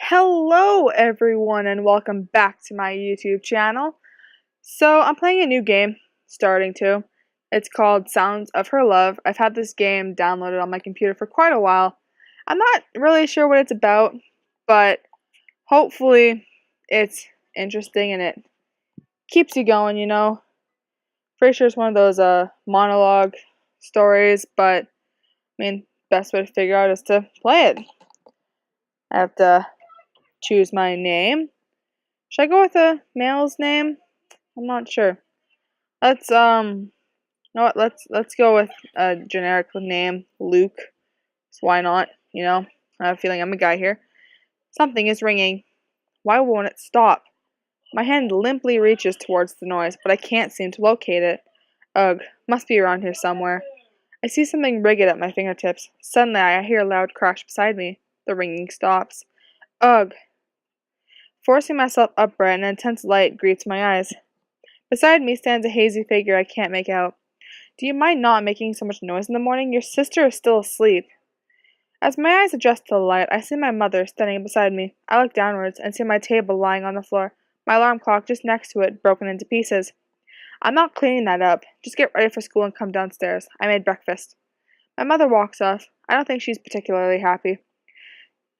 Hello everyone and welcome back to my YouTube channel. So I'm playing a new game, starting to. It's called Sounds of Her Love. I've had this game downloaded on my computer for quite a while. I'm not really sure what it's about, but hopefully it's interesting and it keeps you going, you know. Pretty sure it's one of those monologue stories, but best way to figure out is to play it. I have to choose my name. Should I go with a male's name? I'm not sure. Let's you know what? Let's go with a generic name, Luke. So why not? You know, I have a feeling I'm a guy here. Something is ringing. Why won't it stop? My hand limply reaches towards the noise, but I can't seem to locate it. Ugh, must be around here somewhere. I see something rigid at my fingertips. Suddenly, I hear a loud crash beside me. The ringing stops. Ugh. Forcing myself upright, an intense light greets my eyes. Beside me stands a hazy figure I can't make out. Do you mind not making so much noise in the morning? Your sister is still asleep. As my eyes adjust to the light, I see my mother standing beside me. I look downwards and see my table lying on the floor, my alarm clock just next to it, broken into pieces. I'm not cleaning that up. Just get ready for school and come downstairs. I made breakfast. My mother walks off. I don't think she's particularly happy.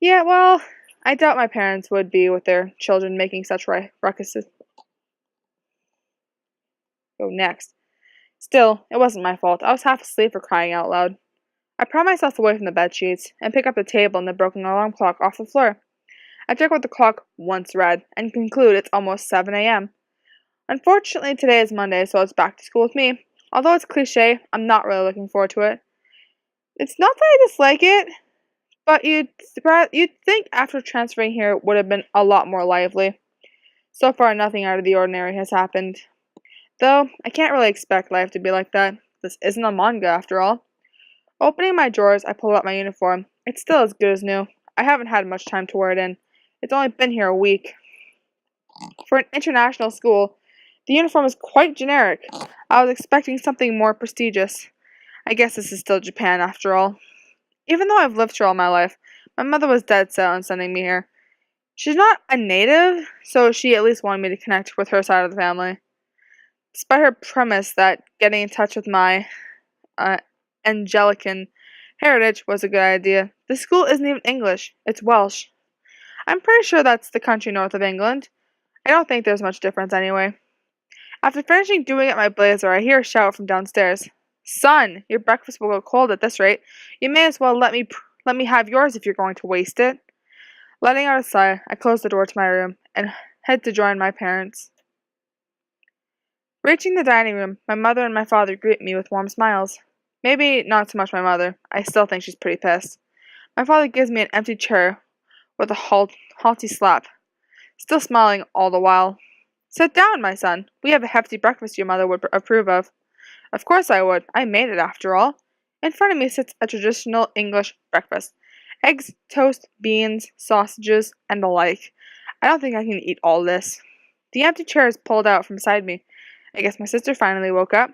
Yeah, well, I doubt my parents would be with their children making such ruckuses. Go next. Still, it wasn't my fault. I was half asleep for crying out loud. I pry myself away from the bed sheets and pick up the table and the broken alarm clock off the floor. I check what the clock once read and conclude it's almost 7 a.m. Unfortunately, today is Monday, so it's back to school with me. Although it's cliche, I'm not really looking forward to it. It's not that I dislike it, but you'd think after transferring here it would have been a lot more lively. So far, nothing out of the ordinary has happened. Though, I can't really expect life to be like that. This isn't a manga, after all. Opening my drawers, I pull out my uniform. It's still as good as new. I haven't had much time to wear it in. It's only been here a week. For an international school, the uniform is quite generic. I was expecting something more prestigious. I guess this is still Japan, after all. Even though I've lived here all my life, my mother was dead set on sending me here. She's not a native, so she at least wanted me to connect with her side of the family. Despite her premise that getting in touch with my Anglican heritage was a good idea, the school isn't even English, it's Welsh. I'm pretty sure that's the country north of England. I don't think there's much difference anyway. After finishing doing up my blazer, I hear a shout from downstairs. Son, your breakfast will go cold at this rate. You may as well let me have yours if you're going to waste it. Letting out a sigh, I close the door to my room and head to join my parents. Reaching the dining room, my mother and my father greet me with warm smiles. Maybe not so much my mother. I still think she's pretty pissed. My father gives me an empty chair with a haughty slap, still smiling all the while. Sit down, my son. We have a hefty breakfast your mother would approve of. Of course I would. I made it, after all. In front of me sits a traditional English breakfast. Eggs, toast, beans, sausages, and the like. I don't think I can eat all this. The empty chair is pulled out from beside me. I guess my sister finally woke up.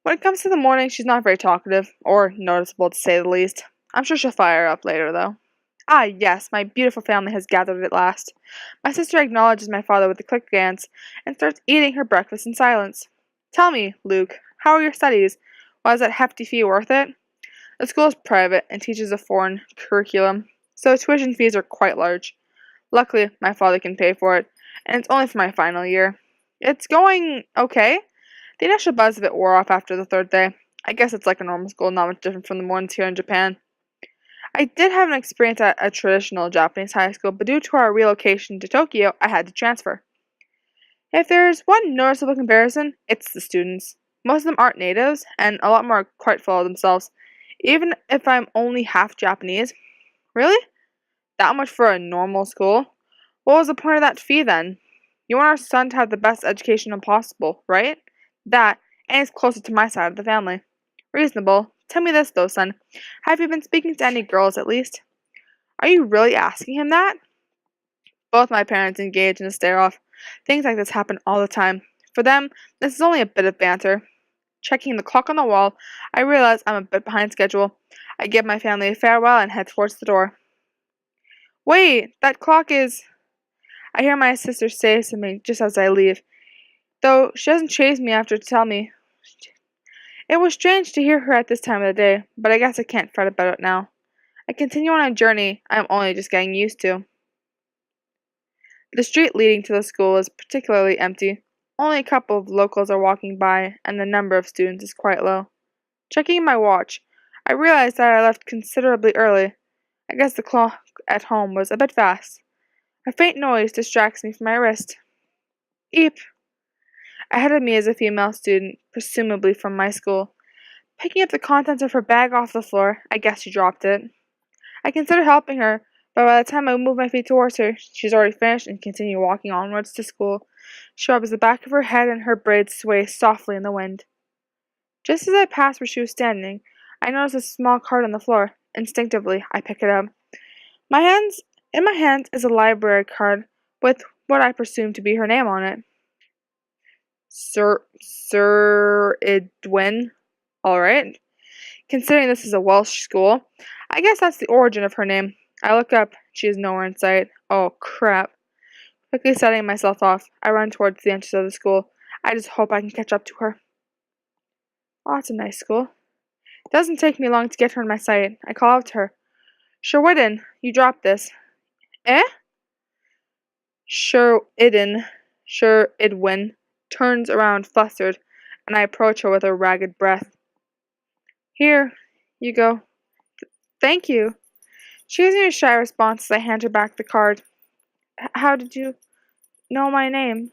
When it comes to the morning, she's not very talkative, or noticeable to say the least. I'm sure she'll fire up later, though. Ah, yes, my beautiful family has gathered at last. My sister acknowledges my father with a quick glance, and starts eating her breakfast in silence. Tell me, Luke, how are your studies? Was that hefty fee worth it? The school is private and teaches a foreign curriculum, so tuition fees are quite large. Luckily, my father can pay for it, and it's only for my final year. It's going okay. The initial buzz of it wore off after the third day. I guess it's like a normal school, not much different from the ones here in Japan. I did have an experience at a traditional Japanese high school, but due to our relocation to Tokyo, I had to transfer. If there's one noticeable comparison, it's the students. Most of them aren't natives, and a lot more are quite full of themselves. Even if I'm only half Japanese. Really? That much for a normal school? What was the point of that fee then? You want our son to have the best education possible, right? That, and he's closer to my side of the family. Reasonable. Tell me this, though, son. Have you been speaking to any girls, at least? Are you really asking him that? Both my parents engage in a stare-off. Things like this happen all the time. For them, this is only a bit of banter. Checking the clock on the wall, I realize I'm a bit behind schedule. I give my family a farewell and head towards the door. Wait, that clock is. I hear my sister say something just as I leave, though she doesn't chase me after to tell me. It was strange to hear her at this time of the day, but I guess I can't fret about it now. I continue on a journey I am only just getting used to. The street leading to the school is particularly empty. Only a couple of locals are walking by, and the number of students is quite low. Checking my watch, I realize that I left considerably early. I guess the clock at home was a bit fast. A faint noise distracts me from my wrist. Eep! Ahead of me is a female student, presumably from my school. Picking up the contents of her bag off the floor, I guess she dropped it. I consider helping her, but by the time I move my feet towards her, she's already finished and continues walking onwards to school. She rubs the back of her head and her braids sway softly in the wind. Just as I pass where she was standing, I notice a small card on the floor. Instinctively, I pick it up. In my hands is a library card with what I presume to be her name on it. Sir Edwin. All right. Considering this is a Welsh school, I guess that's the origin of her name. I look up. She is nowhere in sight. Oh, crap. Quickly setting myself off, I run towards the entrance of the school. I just hope I can catch up to her. Oh, it's a nice school. It doesn't take me long to get her in my sight. I call out to her. Sherwidden, you dropped this. Eh? Sherwidden turns around flustered, and I approach her with a ragged breath. Here, you go. Thank you. She gives me a shy response as I hand her back the card. How did you know my name?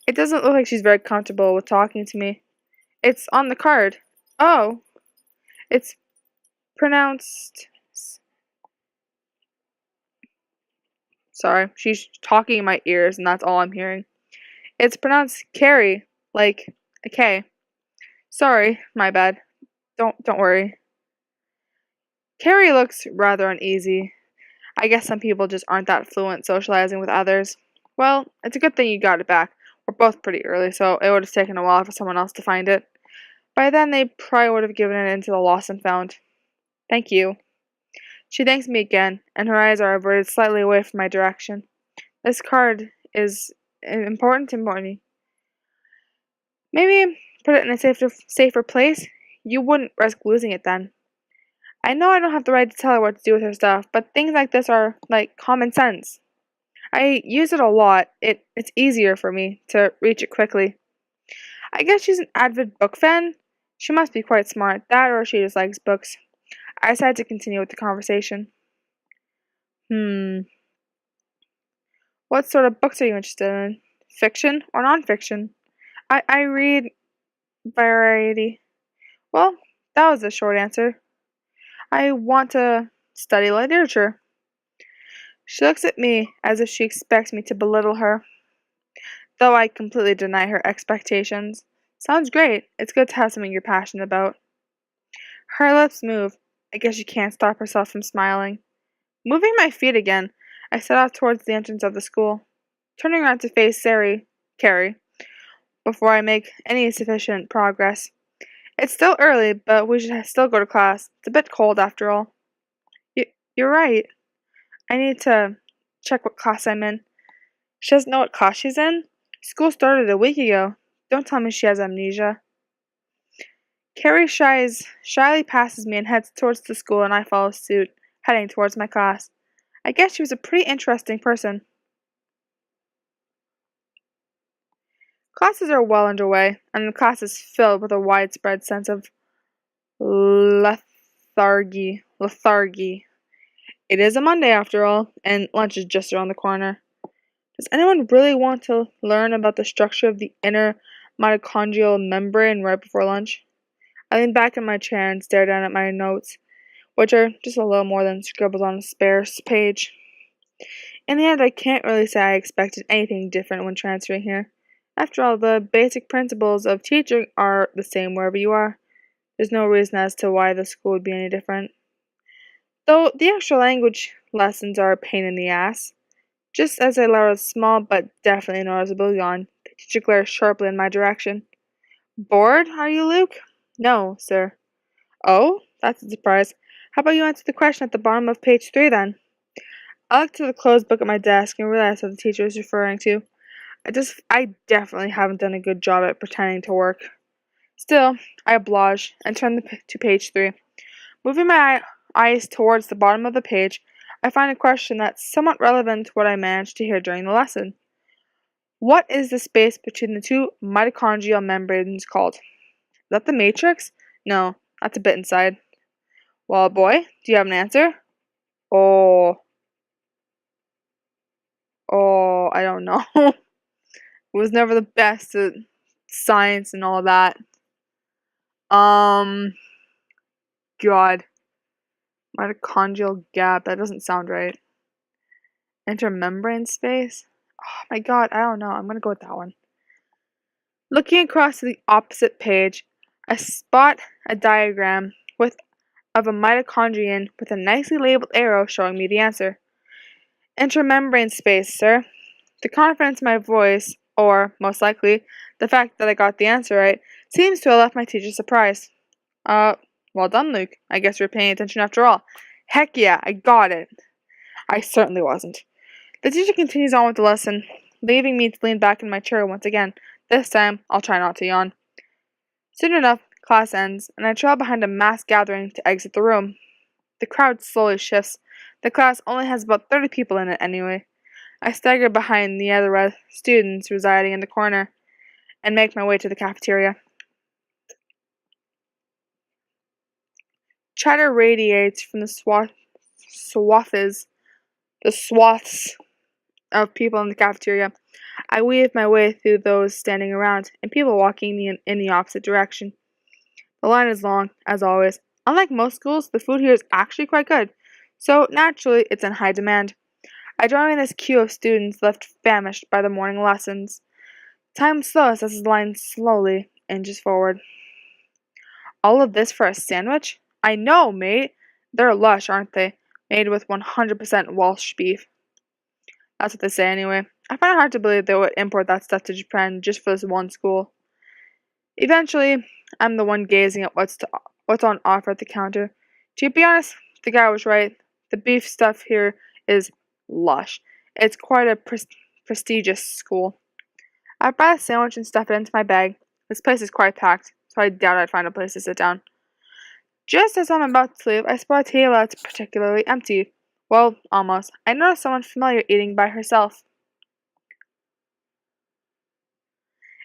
It doesn't look like she's very comfortable with talking to me. It's on the card. Oh. It's pronounced... Sorry, she's talking in my ears and that's all I'm hearing. It's pronounced Carrie, like a K. Sorry, my bad. Don't worry. Carrie looks rather uneasy. I guess some people just aren't that fluent socializing with others. Well, it's a good thing you got it back. We're both pretty early, so it would have taken a while for someone else to find it. By then, they probably would have given it into the lost and found. Thank you. She thanks me again, and her eyes are averted slightly away from my direction. This card is important to me. Maybe put it in a safer place? You wouldn't risk losing it then. I know I don't have the right to tell her what to do with her stuff, but things like this are, like, common sense. I use it a lot. It's easier for me to reach it quickly. I guess she's an avid book fan. She must be quite smart, that or she just likes books. I decided to continue with the conversation. What sort of books are you interested in? Fiction or nonfiction? I read variety. Well, that was a short answer. I want to study literature. She looks at me as if she expects me to belittle her, though I completely deny her expectations. Sounds great. It's good to have something you're passionate about. Her lips move. I guess she can't stop herself from smiling. Moving my feet again, I set off towards the entrance of the school, turning around to face Carrie, before I make any sufficient progress. It's still early, but we should still go to class. It's a bit cold after all. You're right. I need to check what class I'm in. She doesn't know what class she's in? School started a week ago. Don't tell me she has amnesia. Carrie shyly passes me and heads towards the school, and I follow suit, heading towards my class. I guess she was a pretty interesting person. Classes are well underway, and the class is filled with a widespread sense of lethargy. It is a Monday after all, and lunch is just around the corner. Does anyone really want to learn about the structure of the inner mitochondrial membrane right before lunch? I lean back in my chair and stare down at my notes, which are just a little more than scribbles on a sparse page. In the end, I can't really say I expected anything different when transferring here. After all, the basic principles of teaching are the same wherever you are. There's no reason as to why the school would be any different. Though the extra language lessons are a pain in the ass. Just as I lowered a small but definitely noticeable yawn, the teacher glared sharply in my direction. Bored, are you, Luke? No, sir. Oh, that's a surprise. How about you answer the question at the bottom of page 3 then? I looked at the closed book at my desk and realized what the teacher was referring to. I definitely haven't done a good job at pretending to work. Still, I obliged and turned to page 3. Moving my eyes towards the bottom of the page, I find a question that's somewhat relevant to what I managed to hear during the lesson. What is the space between the two mitochondrial membranes called? Is that the matrix? No, that's a bit inside. Well, boy, do you have an answer? Oh, I don't know. Was never the best at science and all that. God. Mitochondrial gap. That doesn't sound right. Intermembrane space? Oh my god, I don't know. I'm gonna go with that one. Looking across to the opposite page, I spot a diagram of a mitochondrion with a nicely labeled arrow showing me the answer. Intermembrane space, sir. The confidence in my voice, or, most likely, the fact that I got the answer right, seems to have left my teacher surprised. Well done, Luke. I guess you're paying attention after all. Heck yeah, I got it. I certainly wasn't. The teacher continues on with the lesson, leaving me to lean back in my chair once again. This time, I'll try not to yawn. Soon enough, class ends, and I trail behind a mass gathering to exit the room. The crowd slowly shifts. The class only has about 30 people in it anyway. I stagger behind the other students residing in the corner and make my way to the cafeteria. Chatter radiates from the swaths of people in the cafeteria. I weave my way through those standing around and people walking in the opposite direction. The line is long, as always. Unlike most schools, the food here is actually quite good, so naturally it's in high demand. I join this queue of students left famished by the morning lessons. Time slows as the line slowly inches forward. All of this for a sandwich? I know, mate. They're lush, aren't they? Made with 100% Welsh beef. That's what they say anyway. I find it hard to believe they would import that stuff to Japan just for this one school. Eventually, I'm the one gazing at what's on offer at the counter. To be honest, the guy was right. The beef stuff here is lush. It's quite a prestigious school. I buy a sandwich and stuff it into my bag. This place is quite packed, so I doubt I'd find a place to sit down. Just as I'm about to leave, I spot a table that's particularly empty. Well, almost. I notice someone familiar eating by herself.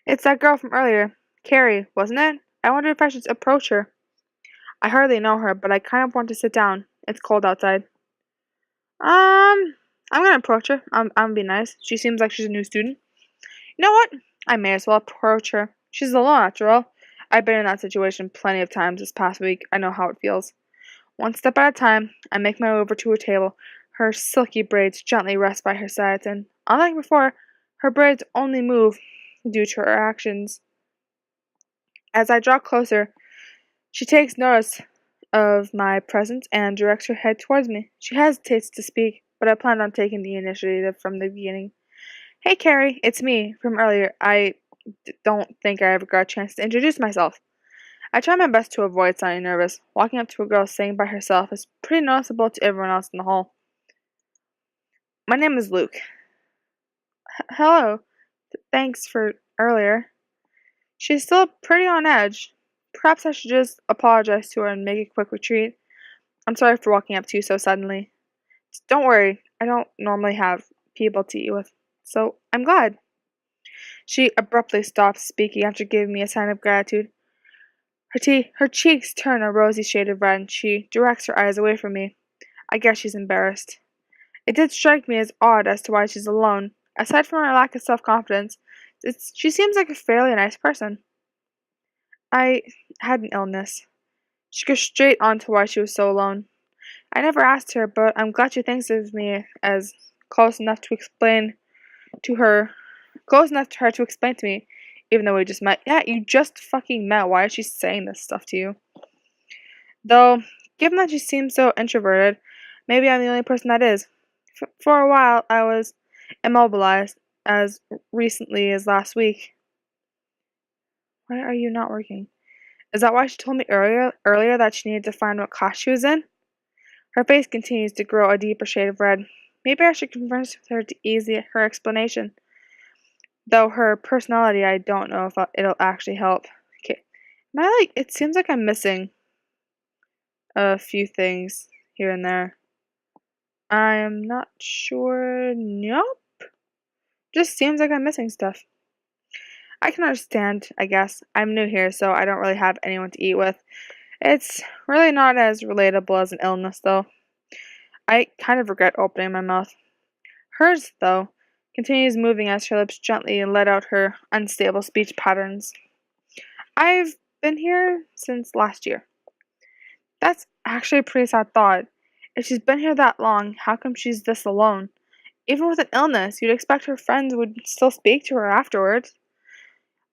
It's that girl from earlier. Carrie, wasn't it? I wonder if I should approach her. I hardly know her, but I kind of want to sit down. It's cold outside. I'm gonna approach her. I'm gonna be nice. She seems like she's a new student. You know what? I may as well approach her. She's alone, after all. I've been in that situation plenty of times this past week. I know how it feels. One step at a time, I make my way over to her table. Her silky braids gently rest by her sides, and, unlike before, her braids only move due to her actions. As I draw closer, she takes notice of my presence and directs her head towards me. She hesitates to speak, but I planned on taking the initiative from the beginning. Hey, Carrie, it's me from earlier. I don't think I ever got a chance to introduce myself. I try my best to avoid sounding nervous. Walking up to a girl sitting by herself is pretty noticeable to everyone else in the hall. My name is Luke. Hello. Thanks for earlier. She's still pretty on edge. Perhaps I should just apologize to her and make a quick retreat. I'm sorry for walking up to you so suddenly. Don't worry, I don't normally have people to eat with, so I'm glad. She abruptly stops speaking after giving me a sign of gratitude. Her cheeks turn a rosy shade of red, and she directs her eyes away from me. I guess she's embarrassed. It did strike me as odd as to why she's alone. Aside from her lack of self-confidence, she seems like a fairly nice person. I had an illness. She goes straight on to why she was so alone. I never asked her, but I'm glad she thinks of me as close enough to explain to her to explain to me, even though we just met. Yeah, you just fucking met. Why is she saying this stuff to you? Though, given that she seems so introverted, maybe I'm the only person that is. For a while, I was immobilized, as recently as last week. Why are you not working? Is that why she told me earlier that she needed to find what class she was in? Her face continues to grow a deeper shade of red. Maybe I should converse with her to ease her explanation. Though her personality, I don't know if it'll actually help. Okay. It seems like I'm missing a few things here and there. I'm not sure. Nope. Just seems like I'm missing stuff. I can understand, I guess. I'm new here, so I don't really have anyone to eat with. It's really not as relatable as an illness, though. I kind of regret opening my mouth. Hers, though, continues moving as her lips gently let out her unstable speech patterns. I've been here since last year. That's actually a pretty sad thought. If she's been here that long, how come she's this alone? Even with an illness, you'd expect her friends would still speak to her afterwards.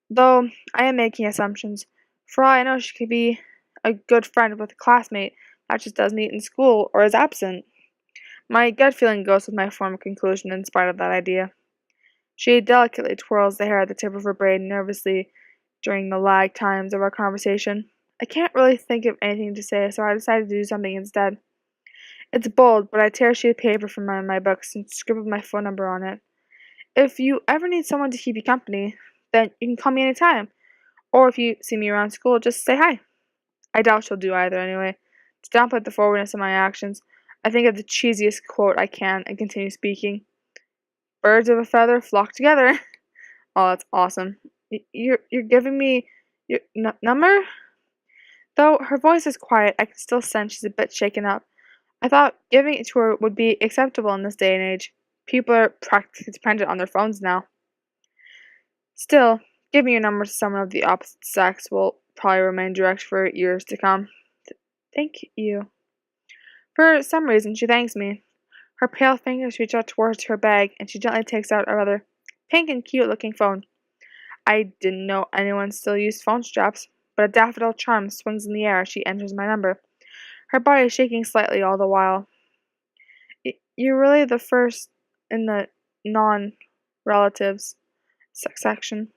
Though I am making assumptions. For all I know, she could be a good friend with a classmate that just doesn't eat in school or is absent. My gut feeling goes with my former conclusion in spite of that idea. She delicately twirls the hair at the tip of her braid nervously during the lag times of our conversation. I can't really think of anything to say, so I decided to do something instead. It's bold, but I tear a sheet of paper from one of my books and scribble my phone number on it. If you ever need someone to keep you company, then you can call me anytime. Or if you see me around school, just say hi. I doubt she'll do either anyway. To downplay the forwardness of my actions, I think of the cheesiest quote I can and continue speaking. Birds of a feather flock together. Oh, that's awesome. You're giving me your number? Though her voice is quiet, I can still sense she's a bit shaken up. I thought giving it to her would be acceptable in this day and age. People are practically dependent on their phones now. Still, giving your number to someone of the opposite sex will probably remain direct for years to come. Thank you. For some reason, she thanks me. Her pale fingers reach out towards her bag, and she gently takes out a rather pink and cute-looking phone. I didn't know anyone still used phone straps, but a daffodil charm swings in the air as she enters my number. Her body is shaking slightly all the while. You're really the first in the non-relatives section.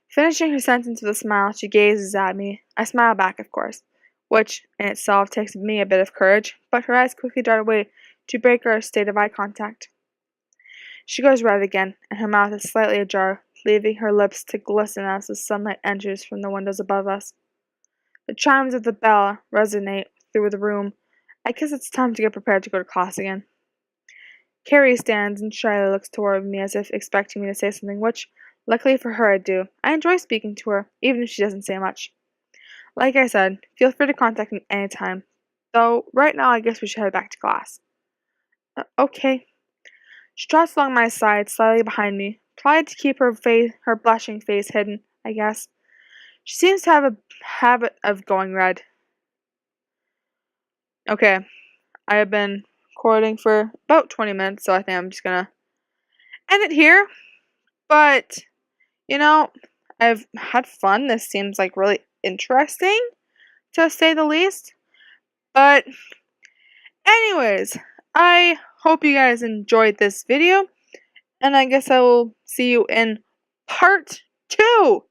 Finishing her sentence with a smile, she gazes at me. I smile back, of course, which in itself takes me a bit of courage, but her eyes quickly dart away to break our state of eye contact. She goes red again, and her mouth is slightly ajar, leaving her lips to glisten as the sunlight enters from the windows above us. The chimes of the bell resonate through the room. I guess it's time to get prepared to go to class again. Carrie stands and shyly looks toward me as if expecting me to say something, which, luckily for her, I do. I enjoy speaking to her, even if she doesn't say much. Like I said, feel free to contact me anytime. Though, right now I guess we should head back to class. Okay. She trots along my side, slightly behind me, probably to keep her blushing face hidden, I guess. She seems to have a habit of going red. Okay, I have been recording for about 20 minutes, so I think I'm just gonna end it here. But, I've had fun. This seems like really interesting, to say the least. But, anyways, I hope you guys enjoyed this video, and I guess I will see you in part 2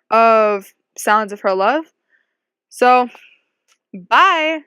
of Sounds of Her Love. So, bye!